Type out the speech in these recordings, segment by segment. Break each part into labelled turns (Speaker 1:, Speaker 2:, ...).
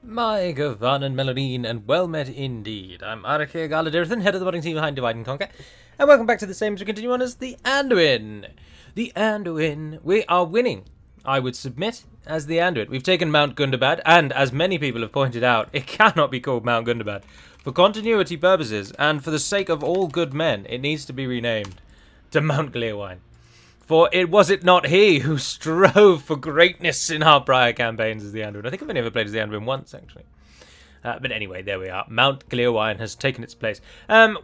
Speaker 1: My Gavan and Melanine, and well met indeed. I'm Arachir Galadirthan, head of the modding team behind Divide and Conquer, and welcome back to the same as we continue on as the Anduin. The Anduin. We are winning, I would submit, as the Anduin. We've taken Mount Gundabad, and as many people have pointed out, it cannot be called Mount Gundabad. For continuity purposes, and for the sake of all good men, it needs to be renamed to Mount Gleerwine. For was it not he who strove for greatness in our prior campaigns as the Anduin? I think I've only ever played as the Anduin once, actually. But anyway, there we are. Mount Gleerwine has taken its place.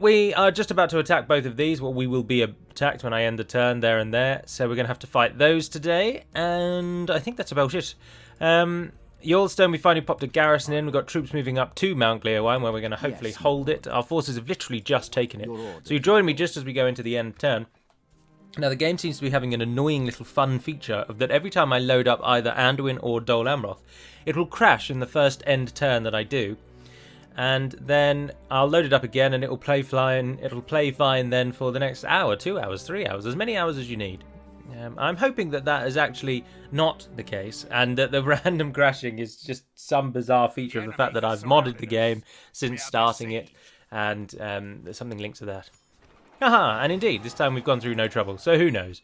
Speaker 1: We are just about to attack both of these. Well, we will be attacked when I end the turn there and there. So we're going to have to fight those today. And I think that's about it. Yaldstone, we finally popped a garrison in. We've got troops moving up to Mount Gleerwine, where we're going to hopefully hold it. Our forces have literally just taken it. So you join me just as we go into the end turn. Now, the game seems to be having an annoying little fun feature of that every time I load up either Anduin or Dol Amroth, it will crash in the first end turn that I do. And then I'll load it up again and it will play fine. It'll play fine then for the next hour, 2 hours, 3 hours, as many hours as you need. I'm hoping that that is actually not the case and that the random crashing is just some bizarre feature of the fact that I've modded the game since starting it, and there's something linked to that. Aha, and indeed, this time we've gone through no trouble, so who knows?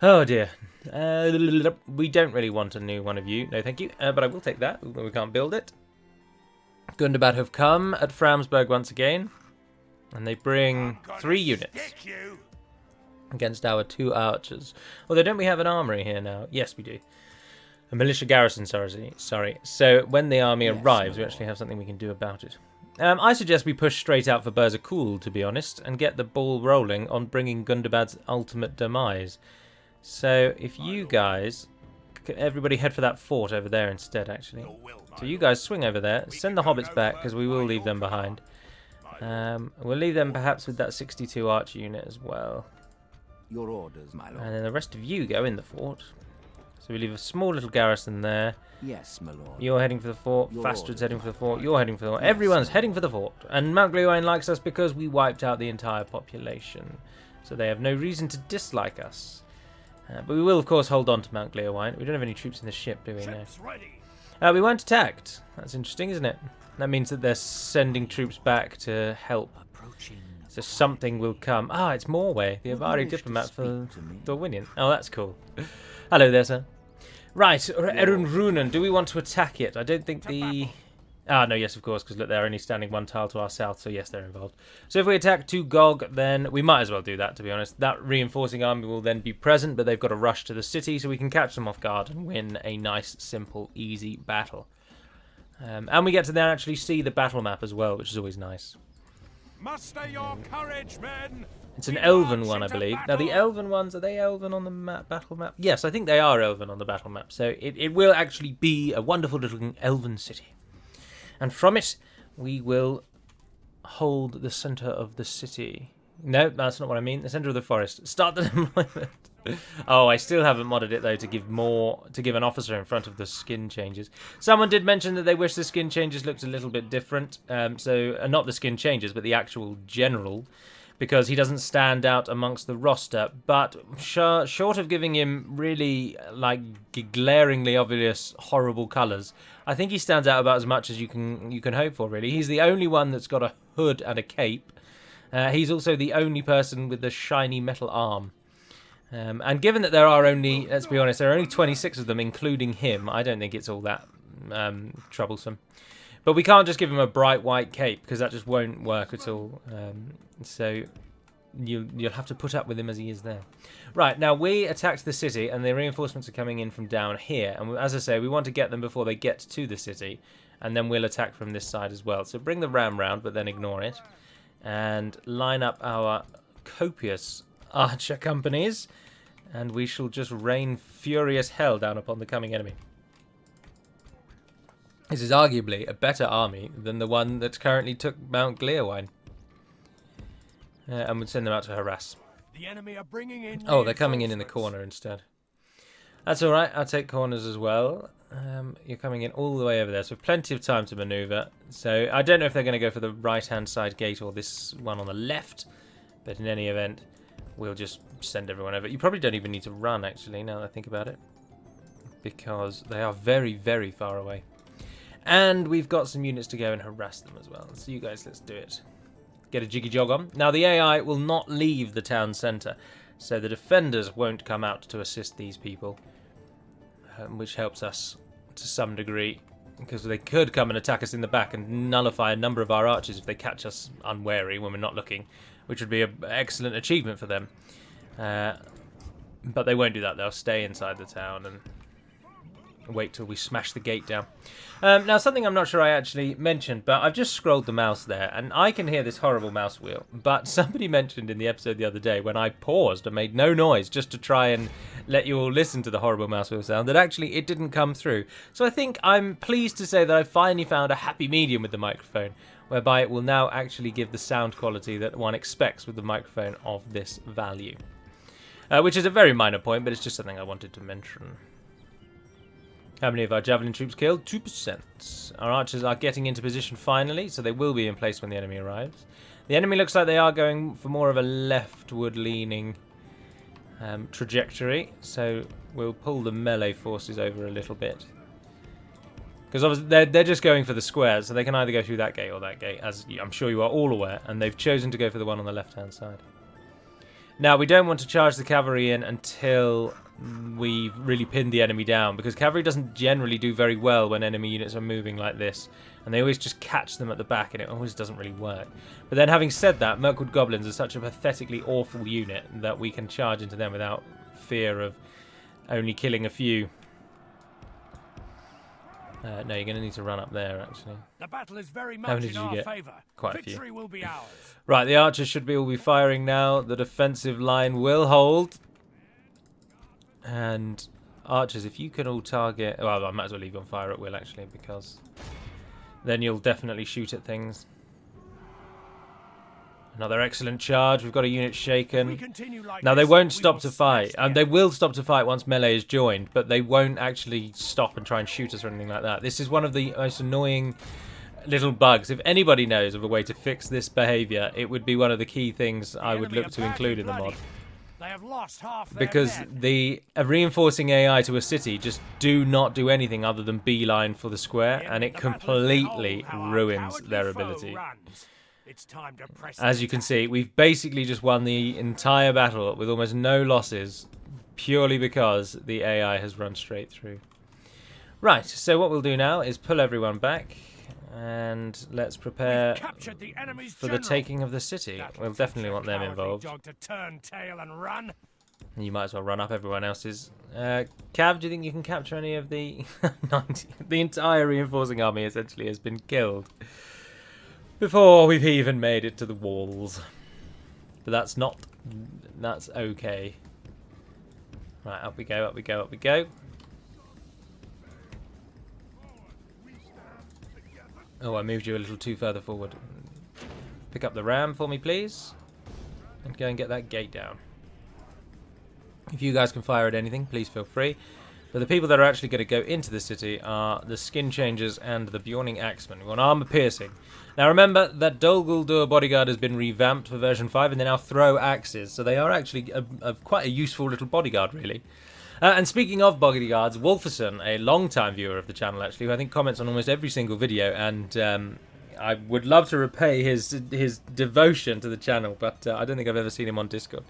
Speaker 1: Oh dear. We don't really want a new one of you, no thank you, but I will take that, we can't build it. Gundabad have come at Framsburg once again, and they bring 3 units against our 2 archers. Although, don't we have an armory here now? Yes, we do. A militia garrison, sorry. So, when the army arrives, we actually have something we can do about it. I suggest we push straight out for Berzakul, to be honest, and get the ball rolling on bringing Gundabad's ultimate demise. So, if you guys... Everybody head for that fort over there instead, actually. So you guys swing over there, send the hobbits back, because we will leave them behind. We'll leave them perhaps with that 62 archer unit as well.
Speaker 2: Your orders, my lord.
Speaker 1: And then the rest of you go in the fort. So we leave a small little garrison there.
Speaker 2: Yes, my lord.
Speaker 1: You're heading for the fort. Fastred's heading for the fort. You're heading for the fort. Everyone's heading for the fort. And Mount Gleerwine likes us because we wiped out the entire population. So they have no reason to dislike us. But we will, of course, hold on to Mount Gleerwine. We don't have any troops in the ship, do we now? We weren't attacked. That's interesting, isn't it? That means that they're sending troops back to help. So something will come. Ah, it's Morway, the Avari diplomat for Dorwinian. Oh, that's cool. Hello there, sir. Right, Erunrunen, do we want to attack it? I don't think the... Ah, no, yes, of course, because look, they're only standing 1 tile to our south, so yes, they're involved. So if we attack to Gog, then we might as well do that, to be honest. That reinforcing army will then be present, but they've got to rush to the city, so we can catch them off guard and win a nice, simple, easy battle. And we get to then actually see the battle map as well, which is always nice. Muster your courage, men! It's an elven one, I believe. Now, the elven ones, are they elven on the battle map? Yes, I think they are elven on the battle map. So it will actually be a wonderful little elven city. And from it, we will hold the centre of the city. No, that's not what I mean. The centre of the forest. Start the deployment. Oh, I still haven't modded it, though, to give an officer in front of the skin changes. Someone did mention that they wish the skin changes looked a little bit different. So not the skin changes, but the actual general, because he doesn't stand out amongst the roster. But short of giving him really, like, glaringly obvious, horrible colours, I think he stands out about as much as you can hope for, really. He's the only one that's got a hood and a cape. He's also the only person with the shiny metal arm. And given that there are only, let's be honest, there are only 26 of them, including him, I don't think it's all that troublesome. But we can't just give him a bright white cape, because that just won't work at all. So you'll have to put up with him as he is there. Right, now we attacked the city, and the reinforcements are coming in from down here. And as I say, we want to get them before they get to the city, and then we'll attack from this side as well. So bring the ram round, but then ignore it. And line up our copious archer companies, and we shall just rain furious hell down upon the coming enemy. This is arguably a better army than the one that currently took Mount Gleerwine. And would send them out to harass. The enemy are bringing in they're coming in the corner instead. That's alright, I'll take corners as well. You're coming in all the way over there, so plenty of time to manoeuvre. So I don't know if they're going to go for the right-hand side gate or this one on the left. But in any event, we'll just send everyone over. You probably don't even need to run, actually, now that I think about it. Because they are very, very far away. And we've got some units to go and harass them as well. So you guys, let's do it. Get a jiggy jog on. Now the AI will not leave the town centre, so the defenders won't come out to assist these people, which helps us to some degree, because they could come and attack us in the back and nullify a number of our archers if they catch us unwary when we're not looking, which would be an excellent achievement for them. But they won't do that. They'll stay inside the town and wait till we smash the gate down. Now, something I'm not sure I actually mentioned, but I've just scrolled the mouse there, and I can hear this horrible mouse wheel. But somebody mentioned in the episode the other day, when I paused and made no noise just to try and let you all listen to the horrible mouse wheel sound, that actually it didn't come through. So I think I'm pleased to say that I finally found a happy medium with the microphone, whereby it will now actually give the sound quality that one expects with the microphone of this value. Which is a very minor point, but it's just something I wanted to mention. How many of our javelin troops killed? 2%. Our archers are getting into position finally, so they will be in place when the enemy arrives. The enemy looks like they are going for more of a leftward-leaning trajectory, so we'll pull the melee forces over a little bit. Because obviously they're just going for the squares, so they can either go through that gate or that gate, as I'm sure you are all aware, and they've chosen to go for the one on the left-hand side. Now, we don't want to charge the cavalry in until we've really pinned the enemy down, because cavalry doesn't generally do very well when enemy units are moving like this, and they always just catch them at the back, and it always doesn't really work. But then, having said that, Mirkwood Goblins are such a pathetically awful unit that we can charge into them without fear of only killing a few. No, you're going to need to run up there, actually.
Speaker 3: The battle is very
Speaker 1: How many
Speaker 3: much
Speaker 1: did
Speaker 3: in
Speaker 1: you
Speaker 3: our
Speaker 1: get?
Speaker 3: favor.
Speaker 1: Quite a few.
Speaker 3: Victory will be ours.
Speaker 1: Right, the archers should all be firing now. The defensive line will hold. And archers, if you can all target... Well, I might as well leave you on fire at will, actually, because then you'll definitely shoot at things. Another excellent charge. We've got a unit shaken. Now, they won't stop to fight. They will stop to fight once melee is joined, but they won't actually stop and try and shoot us or anything like that. This is one of the most annoying little bugs. If anybody knows of a way to fix this behaviour, it would be one of the key things I would look to include in the mod.
Speaker 3: They have lost half their
Speaker 1: Because
Speaker 3: men.
Speaker 1: the reinforcing AI to a city just do not do anything other than beeline for the square, and it completely ruins their ability.
Speaker 3: It's time to press
Speaker 1: As you can see, we've basically just won the entire battle with almost no losses, purely because the AI has run straight through. Right, so what we'll do now is pull everyone back, and let's prepare for the taking of the city. We'll definitely want them involved.
Speaker 3: Dog to turn tail and run.
Speaker 1: You might as well run up everyone else's. Cav, do you think you can capture any of the... The entire reinforcing army essentially has been killed before we've even made it to the walls. But that's not... That's okay. Right, up we go, up we go, up we go. Oh, I moved you a little too further forward. Pick up the ram for me, please. And go and get that gate down. If you guys can fire at anything, please feel free. But the people that are actually going to go into the city are the Skin Changers and the Bjorning Axemen. We want armor piercing. Now remember that Guldur bodyguard has been revamped for version 5, and they now throw axes. So they are actually quite a useful little bodyguard, really. And speaking of bodyguards, Wolferson, a long-time viewer of the channel, actually, who I think comments on almost every single video, and I would love to repay his devotion to the channel, but I don't think I've ever seen him on Discord.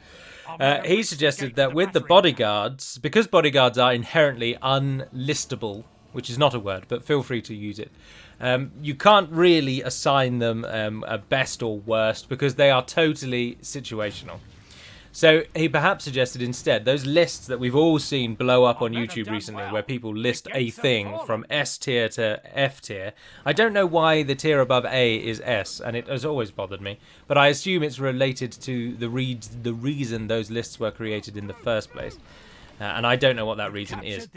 Speaker 1: He suggested that with the bodyguards, because bodyguards are inherently unlistable, which is not a word, but feel free to use it, you can't really assign them a best or worst because they are totally situational. So he perhaps suggested instead those lists that we've all seen blow up on YouTube recently, where people list a thing from S tier to F tier. I don't know why the tier above A is S, and it has always bothered me, but I assume it's related to the reason those lists were created in the first place. And I don't know what that reason is.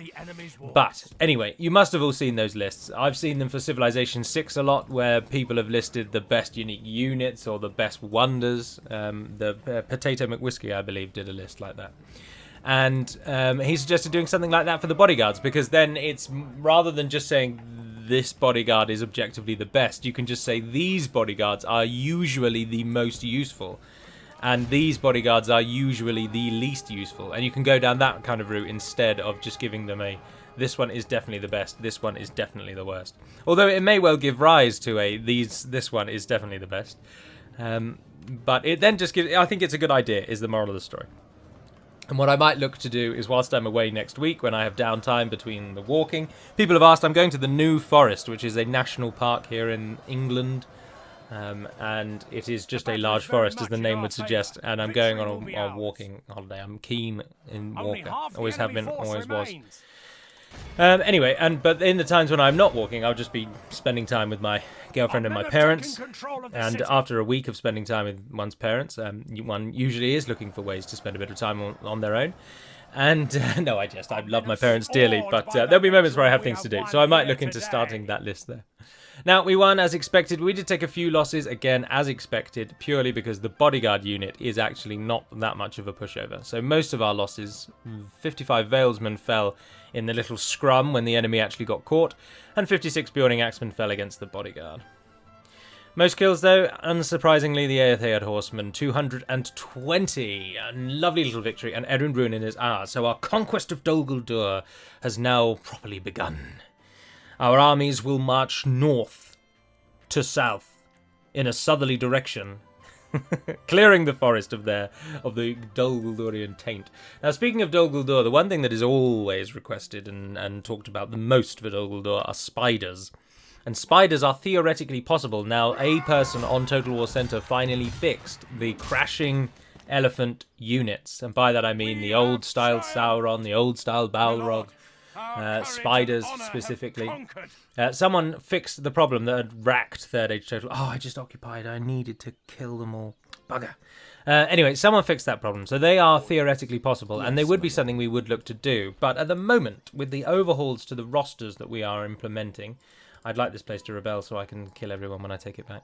Speaker 1: But anyway, you must have all seen those lists. I've seen them for Civilization 6 a lot, where people have listed the best unique units or the best wonders. The Potato McWhiskey, I believe, did a list like that. And he suggested doing something like that for the bodyguards, because then it's, rather than just saying this bodyguard is objectively the best, you can just say these bodyguards are usually the most useful. And these bodyguards are usually the least useful, and you can go down that kind of route instead of just giving them This one is definitely the best. This one is definitely the worst. Although it may well give rise to a this one is definitely the best. But it then just gives... I think it's a good idea, is the moral of the story. And what I might look to do is, whilst I'm away next week, when I have downtime between the walking... People have asked, I'm going to the New Forest, which is a national park here in England. And it is just a large forest, as the name would suggest. And I'm going on a walking holiday. I'm keen in walker. Always have been, always was. Anyway, but in the times when I'm not walking, I'll just be spending time with my girlfriend and my parents. And after a week of spending time with one's parents, one usually is looking for ways to spend a bit of time on their own. And no, I love my parents dearly, but there'll be moments where I have things to do. So I might look into starting that list there. Now, we won as expected. We did take a few losses, again, as expected, purely because the bodyguard unit is actually not that much of a pushover. So most of our losses, 55 Valesmen fell in the little scrum when the enemy actually got caught, and 56 Bjorning Axemen fell against the bodyguard. Most kills, though, unsurprisingly, the Aethid Horsemen, 220. A lovely little victory, and Adrian Runin is ours. So our conquest of Dol Guldur has now properly begun. Our armies will march north to south in a southerly direction, clearing the forest of the Dol Guldurian taint. Now, speaking of Dol Guldur, the one thing that is always requested and talked about the most for Dol Guldur are spiders. And spiders are theoretically possible. Now, a person on Total War Center finally fixed the crashing elephant units. And by that I mean the old-style Sauron, the old-style Balrog, spiders specifically. Someone fixed the problem that had racked Third Age Total. Oh, I just occupied. I needed to kill them all. Bugger. Anyway, someone fixed that problem. So they are theoretically possible, and they would be something we would look to do. But at the moment, with the overhauls to the rosters that we are implementing... I'd like this place to rebel so I can kill everyone when I take it back.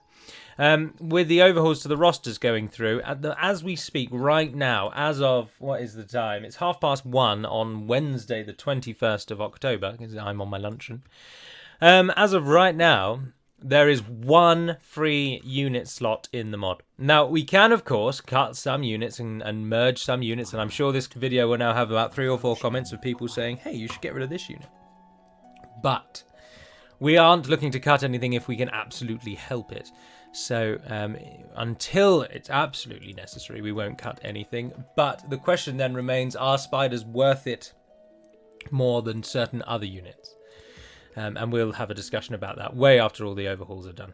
Speaker 1: With the overhauls to the rosters going through, as we speak right now, as of, what is the time? It's 1:30 on Wednesday, the 21st of October, because I'm on my luncheon. As of right now, there is one free unit slot in the mod. Now, we can, of course, cut some units and merge some units, and I'm sure this video will now have about 3 or 4 comments of people saying, hey, you should get rid of this unit. But... we aren't looking to cut anything if we can absolutely help it. So until it's absolutely necessary, we won't cut anything. But the question then remains, are spiders worth it more than certain other units? And we'll have a discussion about that way after all the overhauls are done.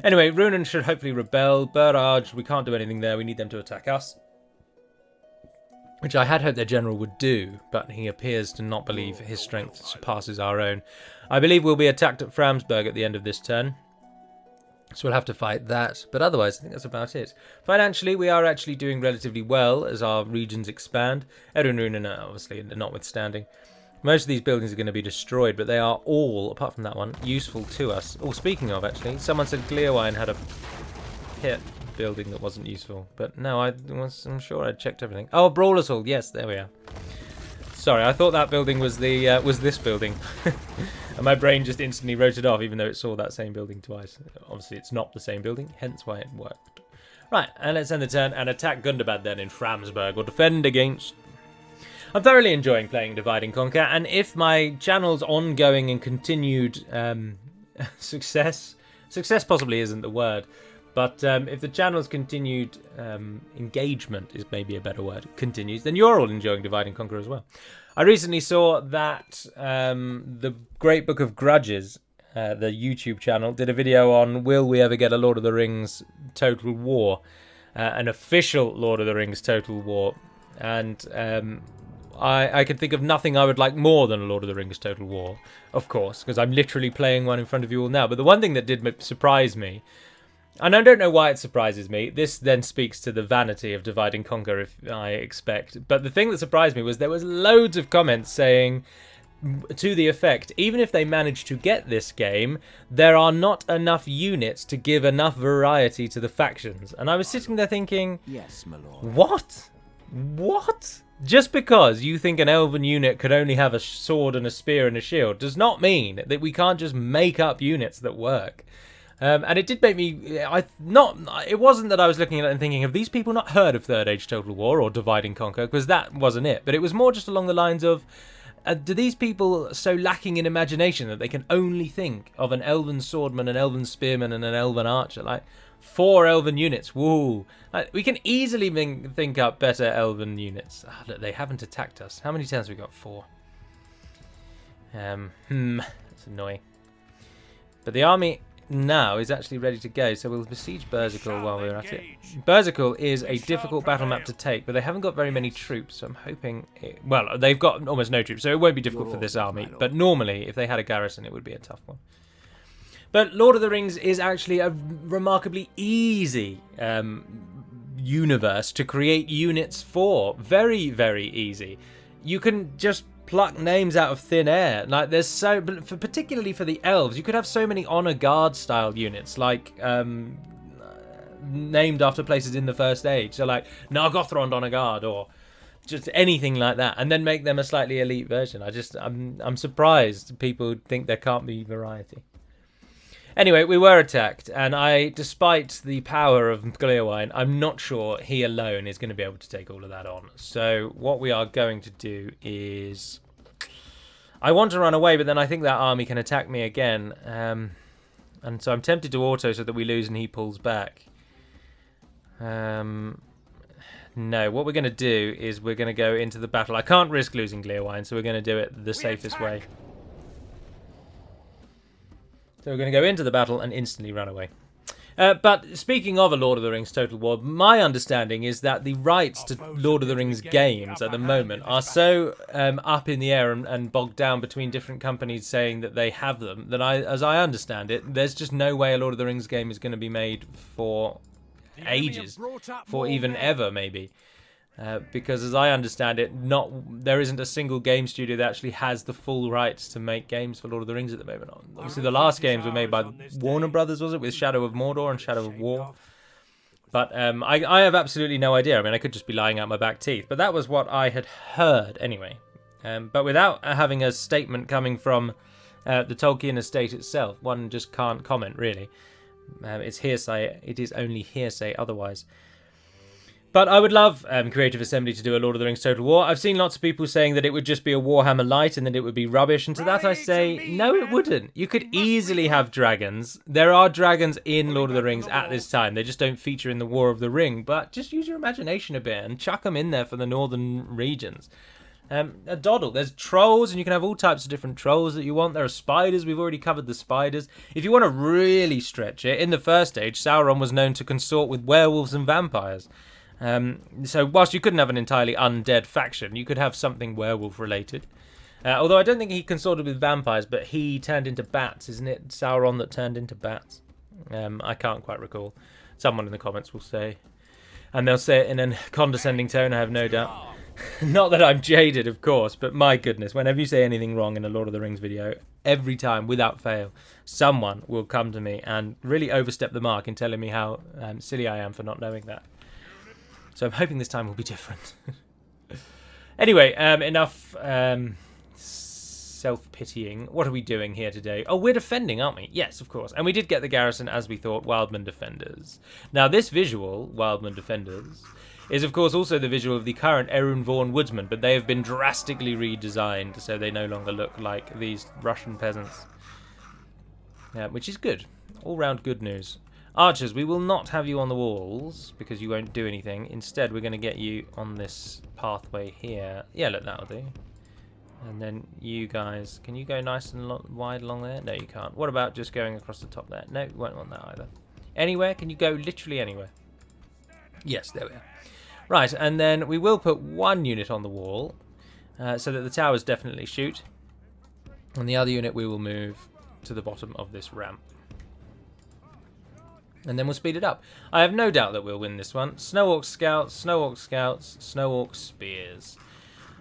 Speaker 1: Anyway, Runan should hopefully rebel. Burrage, we can't do anything there. We need them to attack us. Which I had hoped their general would do, but he appears to not believe his strength surpasses our own. I believe we'll be attacked at Framsburg at the end of this turn, so we'll have to fight that. But otherwise, I think that's about it. Financially, we are actually doing relatively well as our regions expand. Edunrunen, obviously, notwithstanding. Most of these buildings are going to be destroyed, but they are all, apart from that one, useful to us. Oh, speaking of, actually, someone said Gleerwine had a pit building that wasn't useful, but no, I'm sure I checked everything. Oh, Brawler's Hall, yes, there we are. Sorry, I thought that building was this building, and my brain just instantly wrote it off, even though it saw that same building twice. Obviously, it's not the same building, hence why it worked. Right, and let's end the turn and attack Gundabad then in Framsburg, or defend against. I'm thoroughly enjoying playing Divide and Conquer, and if my channel's ongoing and continued success possibly isn't the word. But if the channel's continued engagement is maybe a better word, continues, then you're all enjoying Divide and Conquer as well. I recently saw that the Great Book of Grudges, the YouTube channel, did a video on will we ever get a Lord of the Rings Total War, an official Lord of the Rings Total War. And I can think of nothing I would like more than a Lord of the Rings Total War, of course, because I'm literally playing one in front of you all now. But the one thing that did surprise me, and I don't know why it surprises me. This then speaks to the vanity of Divide and Conquer, if I expect. But the thing that surprised me was there was loads of comments saying to the effect, even if they manage to get this game, there are not enough units to give enough variety to the factions. And I was sitting there thinking,
Speaker 2: yes, my lord.
Speaker 1: What? What? Just because you think an elven unit could only have a sword and a spear and a shield does not mean that we can't just make up units that work. And it did make me... It wasn't that I was looking at it and thinking, have these people not heard of Third Age Total War or Divide and Conquer? Because that wasn't it. But it was more just along the lines of, Do these people so lacking in imagination that they can only think of an elven swordman, an elven spearman, and an elven archer? Like 4 elven units. Woo! Like, we can easily think up better elven units. Ah, look, they haven't attacked us. How many turns have we got? 4. That's annoying. But the army now is actually ready to go, so we'll besiege Berserkle while we're at it. Berserkle is a difficult battle map to take, but they haven't got very many troops, so I'm hoping... well, they've got almost no troops, so it won't be difficult for this army, but normally, if they had a garrison, it would be a tough one. But Lord of the Rings is actually a remarkably easy universe to create units for. Very, very easy. You can just pluck names out of thin air. Like, there's so... particularly for the elves, you could have so many honor guard style units, like named after places in the First Age. So like Nargothrond honor guard, or just anything like that, and then make them a slightly elite version. I'm surprised people think there can't be variety. Anyway, we were attacked, and despite the power of Glewine, I'm not sure he alone is going to be able to take all of that on. So what we are going to do is... I want to run away, but then I think that army can attack me again. And so I'm tempted to auto so that we lose and he pulls back. No, what we're going to do is we're going to go into the battle. I can't risk losing Glewine, so we're going to do it the safest way. So we're going to go into the battle and instantly run away. But speaking of a Lord of the Rings Total War, my understanding is that the rights to Lord of the Rings games at the moment are so up in the air and bogged down between different companies saying that they have them, that as I understand it, there's just no way a Lord of the Rings game is going to be made for ages, for even ever maybe. Because as I understand it, there isn't a single game studio that actually has the full rights to make games for Lord of the Rings at the moment. Obviously, the last games were made by Warner Brothers, was it, with Shadow of Mordor and Shadow of War? But I have absolutely no idea. I mean, I could just be lying out my back teeth, but that was what I had heard anyway. But without having a statement coming from the Tolkien estate itself, one just can't comment, really. It's hearsay. It is only hearsay otherwise. But I would love Creative Assembly to do a Lord of the Rings Total War. I've seen lots of people saying that it would just be a Warhammer Light and that it would be rubbish. And to that I say, no, it wouldn't. You could easily have dragons. There are dragons in Lord of the Rings at this time. They just don't feature in the War of the Ring. But just use your imagination a bit and chuck them in there for the northern regions. A doddle. There's trolls, and you can have all types of different trolls that you want. There are spiders. We've already covered the spiders. If you want to really stretch it, in the First Age, Sauron was known to consort with werewolves and vampires. So whilst you couldn't have an entirely undead faction, you could have something werewolf related. Although I don't think he consorted with vampires, but he turned into bats, isn't it? Sauron that turned into bats. I can't quite recall. Someone in the comments will say. And they'll say it in a condescending tone, I have no doubt. Not that I'm jaded, of course, but my goodness, whenever you say anything wrong in a Lord of the Rings video, every time, without fail, someone will come to me and really overstep the mark in telling me how silly I am for not knowing that. So I'm hoping this time will be different. Anyway, enough self-pitying. What are we doing here today? Oh, we're defending, aren't we? Yes, of course. And we did get the garrison, as we thought, Wildman Defenders. Now, this visual, Wildman Defenders, is, of course, also the visual of the current Erun Vaughn Woodsman, but they have been drastically redesigned, so they no longer look like these Russian peasants. Which is good. All-round good news. Archers, we will not have you on the walls because you won't do anything. Instead, we're going to get you on this pathway here. Yeah, look, that'll do. And then you guys, can you go nice and wide along there? No, you can't. What about just going across the top there? No, you won't want that either. Anywhere? Can you go literally anywhere? Yes, there we are. Right, and then we will put one unit on the wall so that the towers definitely shoot. And the other unit we will move to the bottom of this ramp. And then we'll speed it up. I have no doubt that we'll win this one. Snow Orc Scouts, Snow Orc Scouts, Snow Orc Spears.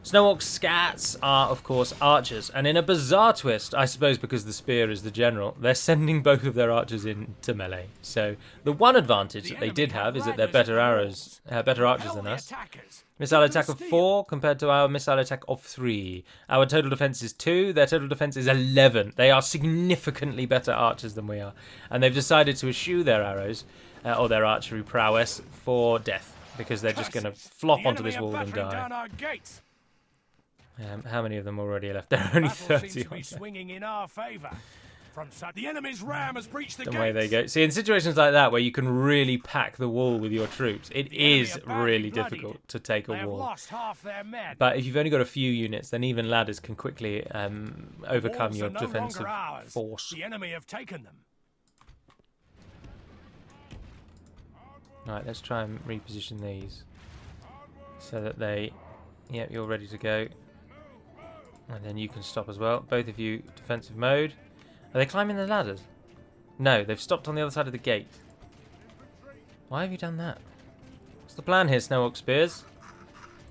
Speaker 1: Snow Orc Scats are, of course, archers. And in a bizarre twist, I suppose because the spear is the general, they're sending both of their archers into melee. So the one advantage that they did have is that they're better archers than us. Missile attack of 4 compared to our missile attack of 3. Our total defense is 2. Their total defense is 11. They are significantly better archers than we are. And they've decided to eschew their arrows, or their archery prowess, for death. Because they're just going to flop onto this wall and die. How many of them already left? There are only
Speaker 3: Battle
Speaker 1: 30
Speaker 3: seems to
Speaker 1: on
Speaker 3: be
Speaker 1: there.
Speaker 3: swinging in our favour. From the enemy's ram has breached the
Speaker 1: And
Speaker 3: gates.
Speaker 1: away they go. See, in situations like that where you can really pack the wall with your troops, it
Speaker 3: The enemy
Speaker 1: is
Speaker 3: are badly
Speaker 1: really
Speaker 3: bloodied.
Speaker 1: difficult to take
Speaker 3: They
Speaker 1: a
Speaker 3: have
Speaker 1: wall.
Speaker 3: lost half their men.
Speaker 1: But if you've only got a few units, then even ladders can quickly overcome
Speaker 3: Walls
Speaker 1: your
Speaker 3: are no
Speaker 1: defensive
Speaker 3: longer ours.
Speaker 1: force.
Speaker 3: The enemy have taken them.
Speaker 1: Right, let's try and reposition these so that they... Yep, you're ready to go. And then you can stop as well. Both of you, defensive mode. Are they climbing the ladders? No, they've stopped on the other side of the gate. Why have you done that? What's the plan here, Snowhawk Spears?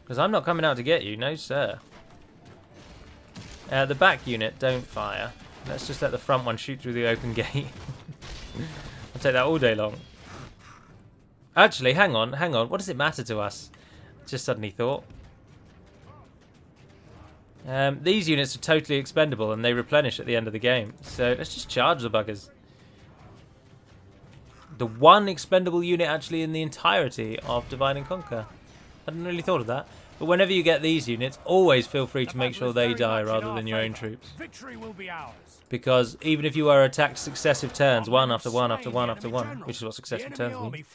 Speaker 1: Because I'm not coming out to get you, no sir. The back unit, don't fire. Let's just let the front one shoot through the open gate. I'll take that all day long. Actually, hang on. What does it matter to us? Just suddenly thought. These units are totally expendable and they replenish at the end of the game. So let's just charge the buggers. The one expendable unit actually in the entirety of Divide and Conquer. I hadn't really thought of that. But whenever you get these units, always feel free to make sure they die rather than your own troops.
Speaker 3: Victory will be ours.
Speaker 1: Because even if you are attacked successive turns, one after one after one after one, which is what successive turns mean,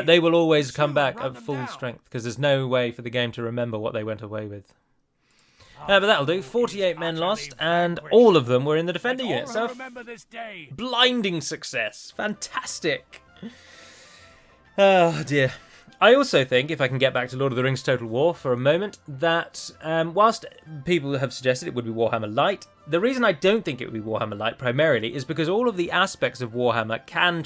Speaker 1: they will always come back at full strength because there's no way for the game to remember what they went away with. But that'll do. 48 men lost, and all of them were in the defender unit. So blinding success. Fantastic. Oh dear. I also think, if I can get back to Lord of the Rings Total War for a moment, that whilst people have suggested it would be Warhammer Light, the reason I don't think it would be Warhammer Light primarily is because all of the aspects of Warhammer can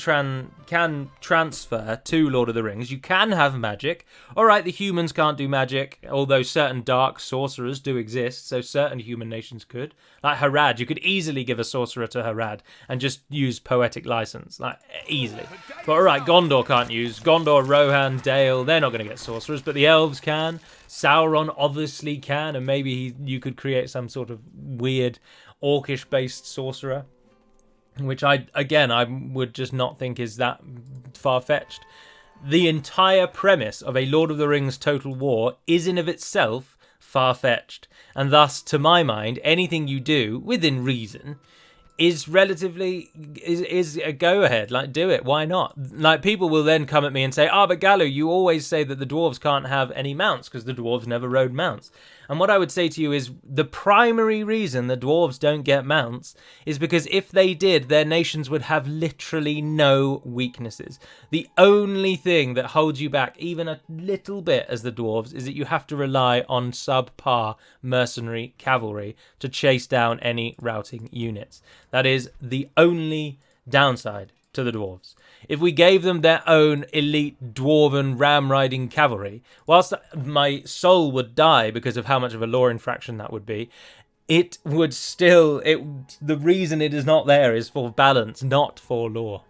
Speaker 1: transfer to Lord of the Rings. You can have magic. Alright, the humans can't do magic, although certain dark sorcerers do exist, so certain human nations could. Like Harad, you could easily give a sorcerer to Harad and just use poetic license, like easily. But alright, Gondor can't use. Gondor, Rohan, Dale, they're not going to get sorcerers, but the elves can. Sauron obviously can, and maybe you could create some sort of weird orcish-based sorcerer, which I would just not think is that far-fetched. The entire premise of a Lord of the Rings Total War is in of itself far-fetched, and thus, to my mind, anything you do, within reason, is relatively is a go-ahead. Like, do it. Why not? Like, people will then come at me and say, but Gallo, you always say that the dwarves can't have any mounts because the dwarves never rode mounts. And what I would say to you is the primary reason the dwarves don't get mounts is because if they did, their nations would have literally no weaknesses. The only thing that holds you back even a little bit as the dwarves is that you have to rely on subpar mercenary cavalry to chase down any routing units. That is the only downside to the dwarves. If we gave them their own elite dwarven ram-riding cavalry, whilst my soul would die because of how much of a lore infraction that would be, it would still... the reason it is not there is for balance, not for lore.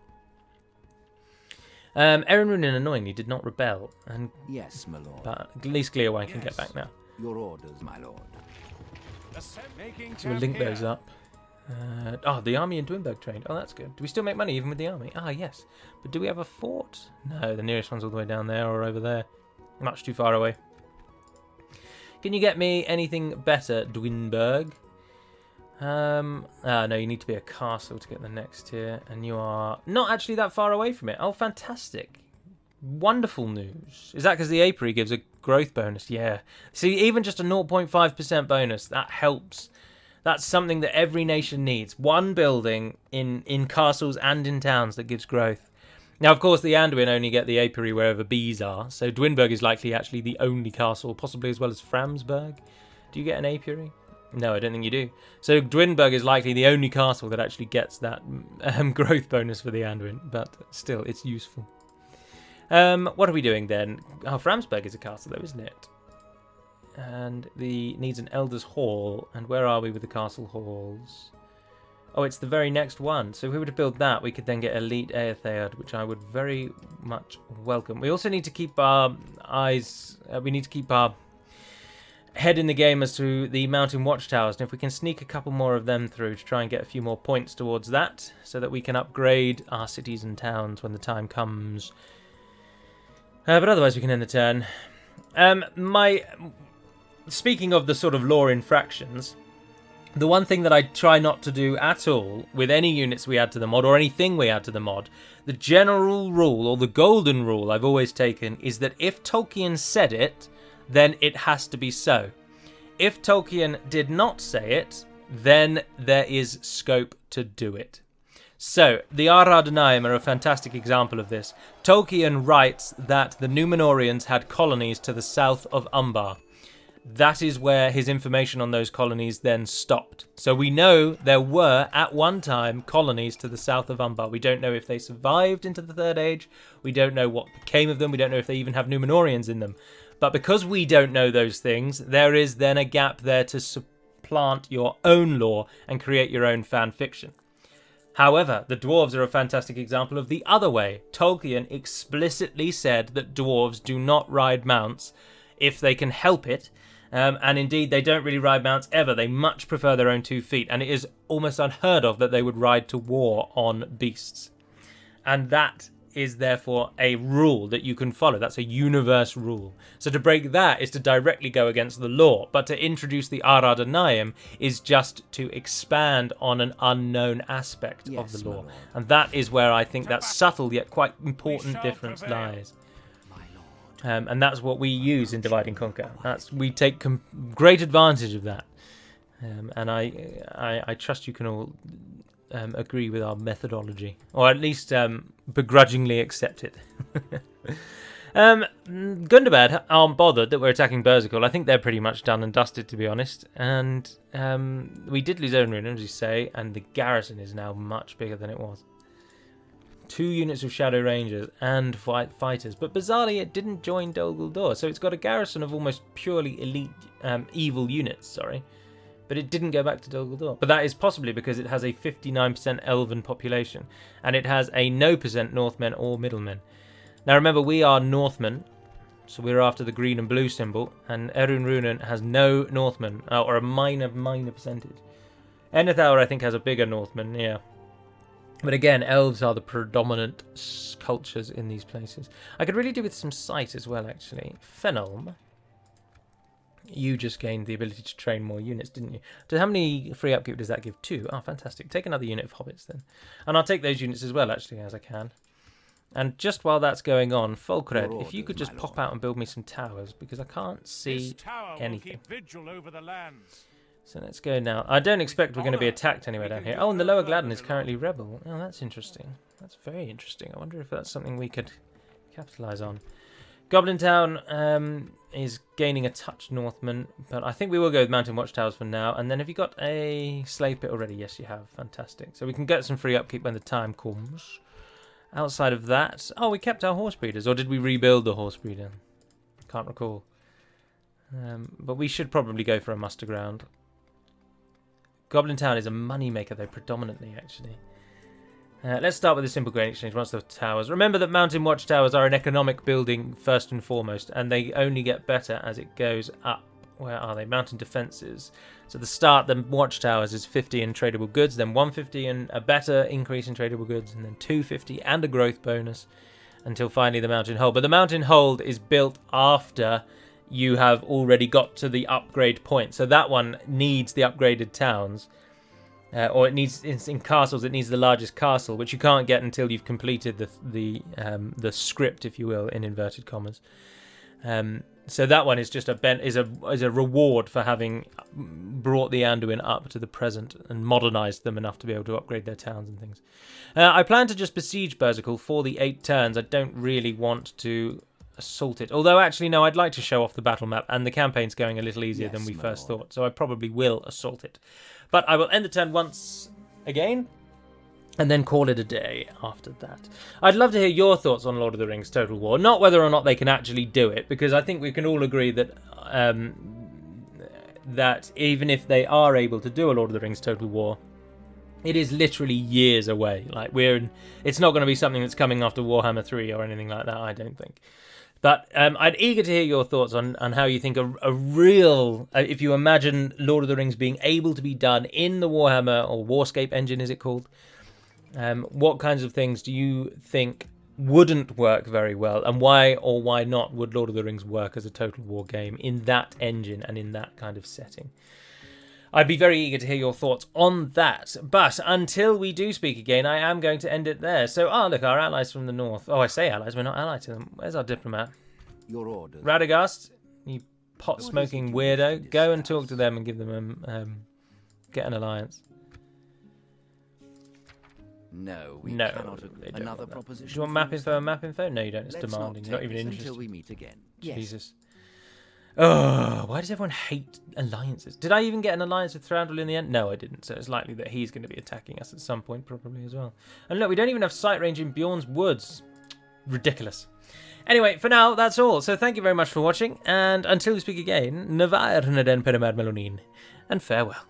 Speaker 1: Erin annoyingly did not rebel, and
Speaker 2: Yes, my lord.
Speaker 1: but at least Gleowine can get back now.
Speaker 2: Your orders, my lord.
Speaker 1: So we'll link those up. The army in Dwinberg trained. Oh, that's good. Do we still make money even with the army? Ah, yes. But do we have a fort? No, the nearest one's all the way down there or over there. Much too far away. Can you get me anything better, Dwinberg? No, you need to be a castle to get the next tier. And you are not actually that far away from it. Oh, fantastic. Wonderful news. Is that because the apiary gives a growth bonus? Yeah. See, even just a 0.5% bonus, that helps. That's something that every nation needs. One building in castles and in towns that gives growth. Now, of course, the Anduin only get the apiary wherever bees are, so Dwinberg is likely actually the only castle, possibly as well as Framsberg. Do you get an apiary? No, I don't think you do. So Dwinberg is likely the only castle that actually gets that growth bonus for the Anduin, but still, it's useful. What are we doing then? Oh, Framsberg is a castle though, isn't it? And the needs an Elder's Hall. And where are we with the castle halls? Oh, it's the very next one. So if we were to build that, we could then get Elite Aetheod, which I would very much welcome. We also need to keep our eyes... we need to keep our head in the game as to the mountain watchtowers. And if we can sneak a couple more of them through to try and get a few more points towards that, so that we can upgrade our cities and towns when the time comes. But otherwise we can end the turn. speaking of the sort of lore infractions, the one thing that I try not to do at all with any units we add to the mod or anything we add to the mod, the general rule or the golden rule I've always taken is that if Tolkien said it, then it has to be so. If Tolkien did not say it, then there is scope to do it. So, the Aradanaim are a fantastic example of this. Tolkien writes that the Númenóreans had colonies to the south of Umbar. That is where his information on those colonies then stopped. So we know there were, at one time, colonies to the south of Umbar. We don't know if they survived into the Third Age. We don't know what became of them. We don't know if they even have Númenóreans in them. But because we don't know those things, there is then a gap there to supplant your own lore and create your own fan fiction. However, the dwarves are a fantastic example of the other way. Tolkien explicitly said that dwarves do not ride mounts if they can help it. And indeed, they don't really ride mounts ever. They much prefer their own 2 feet. And it is almost unheard of that they would ride to war on beasts. And that is therefore a rule that you can follow. That's a universe rule. So to break that is to directly go against the law. But to introduce the Aradanaim is just to expand on an unknown aspect of the law. And that is where I think that subtle yet quite important difference lies. And that's what we use in Divide and Conquer. We take great advantage of that. And I trust you can all agree with our methodology. Or at least begrudgingly accept it. Gundabad aren't bothered that we're attacking Berzikul. I think they're pretty much done and dusted, to be honest. And we did lose Odin, as you say, and the garrison is now much bigger than it was. 2 units of Shadow Rangers and fighters, but bizarrely it didn't join Dol Guldur, so it's got a garrison of almost purely elite evil units, but it didn't go back to Dol Guldur. But that is possibly because it has a 59% elven population, and it has a no % Northmen or Middlemen. Now remember, we are Northmen, so we're after the green and blue symbol, and Erun Runen has no Northmen, or a minor percentage. Enethauer, I think, has a bigger Northman, yeah. But again, elves are the predominant cultures in these places. I could really do with some sight as well, actually. Fenelm. You just gained the ability to train more units, didn't you? So how many free upkeep does that give? 2. Oh, fantastic. Take another unit of hobbits then. And I'll take those units as well, actually, as I can. And just while that's going on, Folkred, if you could just pop out and build me some towers, because I can't see anything.
Speaker 3: Vigil over the lands.
Speaker 1: So let's go now. I don't expect we're going to be attacked anywhere down here. Oh, and the Lower Gladden is currently rebel. Oh, that's interesting. That's very interesting. I wonder if that's something we could capitalise on. Goblin Town is gaining a touch Northman, but I think we will go with Mountain Watchtowers for now. And then have you got a slave pit already? Yes, you have. Fantastic. So we can get some free upkeep when the time comes. Outside of that... Oh, we kept our horse breeders. Or did we rebuild the horse breeder? Can't recall. But we should probably go for a muster ground. Goblin Town is a money maker, though, predominantly, actually. Let's start with a simple grain exchange once the towers. Remember that Mountain Watchtowers are an economic building first and foremost, and they only get better as it goes up. Where are they? Mountain Defences. So the start, the Watchtowers is 50 in tradable goods, then 150 and a better increase in tradable goods, and then 250 and a growth bonus, until finally the Mountain Hold. But the Mountain Hold is built after you have already got to the upgrade point. So that one needs the upgraded towns. Or it needs, in castles, it needs the largest castle, which you can't get until you've completed the script, if you will, in inverted commas. So that one is just is a reward for having brought the Anduin up to the present and modernised them enough to be able to upgrade their towns and things. I plan to just besiege Berzikul for the 8 turns. I don't really want to assault it. Although, actually, no, I'd like to show off the battle map, and the campaign's going a little easier than we first thought, so I probably will assault it. But I will end the turn once again, and then call it a day after that. I'd love to hear your thoughts on Lord of the Rings Total War. Not whether or not they can actually do it, because I think we can all agree that that even if they are able to do a Lord of the Rings Total War, it is literally years away. Like it's not going to be something that's coming after Warhammer 3 or anything like that, I don't think. But I'd eager to hear your thoughts on how you think a real... if you imagine Lord of the Rings being able to be done in the Warhammer or Warscape engine, is it called? What kinds of things do you think wouldn't work very well, and why or why not would Lord of the Rings work as a Total War game in that engine and in that kind of setting. I'd be very eager to hear your thoughts on that. But until we do speak again, I am going to end it there. So, look, our allies from the north. Oh, I say allies, we're not allied to them. Where's our diplomat?
Speaker 2: Your orders.
Speaker 1: Radagast, you pot-smoking weirdo. Go and talk to them and give them get an alliance.
Speaker 2: No, we
Speaker 1: No,
Speaker 2: cannot agree.
Speaker 1: they don't
Speaker 2: Another
Speaker 1: want that.
Speaker 2: proposition.
Speaker 1: Do you want map info and map info? No, you don't. It's
Speaker 2: Let's
Speaker 1: demanding.
Speaker 2: not
Speaker 1: Not
Speaker 2: take
Speaker 1: even
Speaker 2: this
Speaker 1: interested.
Speaker 2: until we meet again.
Speaker 1: Jesus. Oh, why does everyone hate alliances? Did I even get an alliance with Thranduil in the end? No, I didn't. So it's likely that he's going to be attacking us at some point, probably as well. And look, we don't even have sight range in Bjorn's woods. Ridiculous. Anyway, for now, that's all. So thank you very much for watching. And until we speak again, Navarre den Perimer Melonin. And farewell.